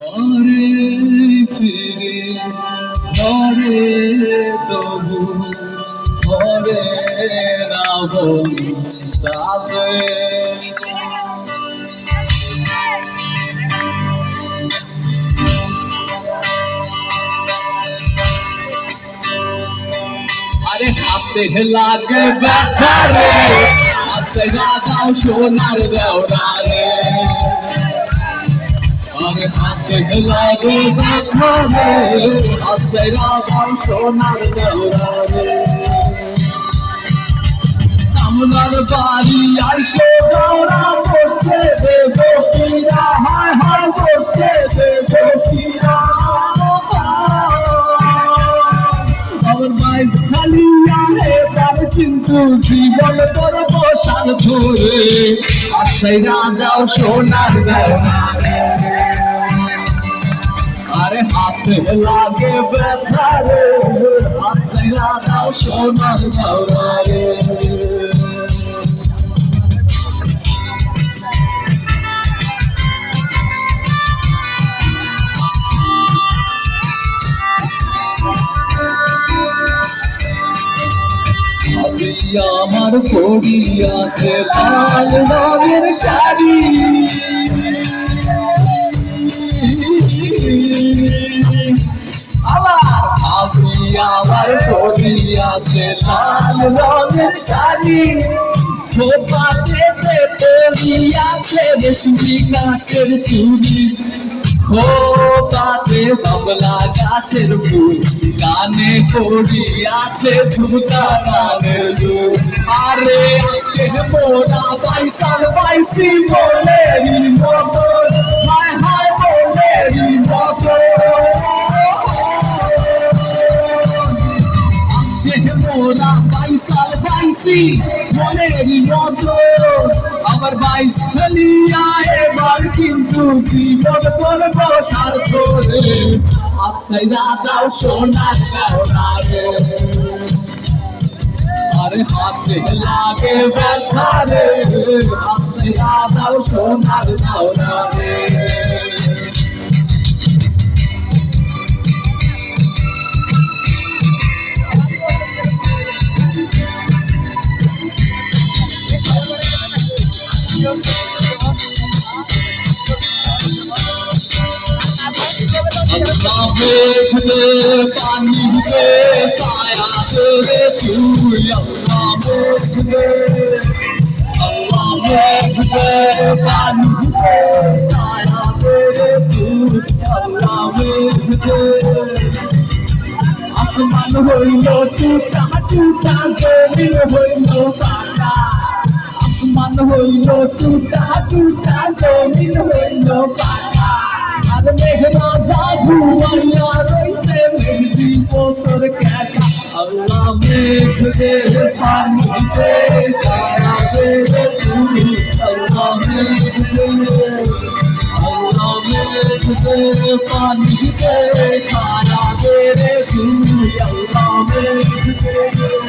ঘরে ফিরে ঘরে তবু ঘরে না বলি তাতে আরে হাতে লাগে ব্যথা রে আছে দাও সোনার দেওরা রে আরে হাতে লাগে ব্যথা রে আছে দাও সোনার দেওরা রে কামনার বাড়ি আইসো দেওরা বসতে দেবো কিরা হায় হায় বসতে দেবো কিরা খালি আরে তার কিন্তু জীবন তোর বসার ধরে আশাইরা দাও সোনার দেওরা আরে হাতে লাগে ব্যথা রে আশাইরা দাও সোনার দেওরা রে আমার পড়িয়াছে লাল রঙের শাড়ি আমার পড়িয়াছে লাল রঙের শাড়ি খোপাতে পড়িয়াছে রেশমি গাছের চুড়ি খোপাতে বাবলা গাছের ফুল কানে পড়িয়াছে ঝুমকা কানের দুল আরে আজকে মোরা পয়সার পাইছি বলেরি মতো হায় হায় বলেরি মতো আজকে মোরা পয়সার পাইছি বলেরি মতো আমার বাইশ চলিয়া এবার কিন্তু জীবন করবো স্বার্থ রে আচ্ছাইরা দাও সোনার দেওরা রে আরে হাতে লাগে ব্যথা রে আচ্ছাইরা দাও সোনার দেওরা রে अल्लाह मेघ दे पानी दे साया दे तू अल्लाह मेघ दे पानी दे साया दे तू अल्लाह मेघ दे आसमान होइलो टूटा टूटा जमीन होइलो फाटा आसमान होइलो टूटा टूटा जमीन होइलो फाटा আর মেঘনা জাদু আল্লাহ রইছে মেঘদি পোতর কাটা আল্লাহ মেঘ দে পানি দে সারা দে তুমি আল্লাহ মেঘ দে পানি দে সারা দে তুমি আল্লাহ মেঘ দে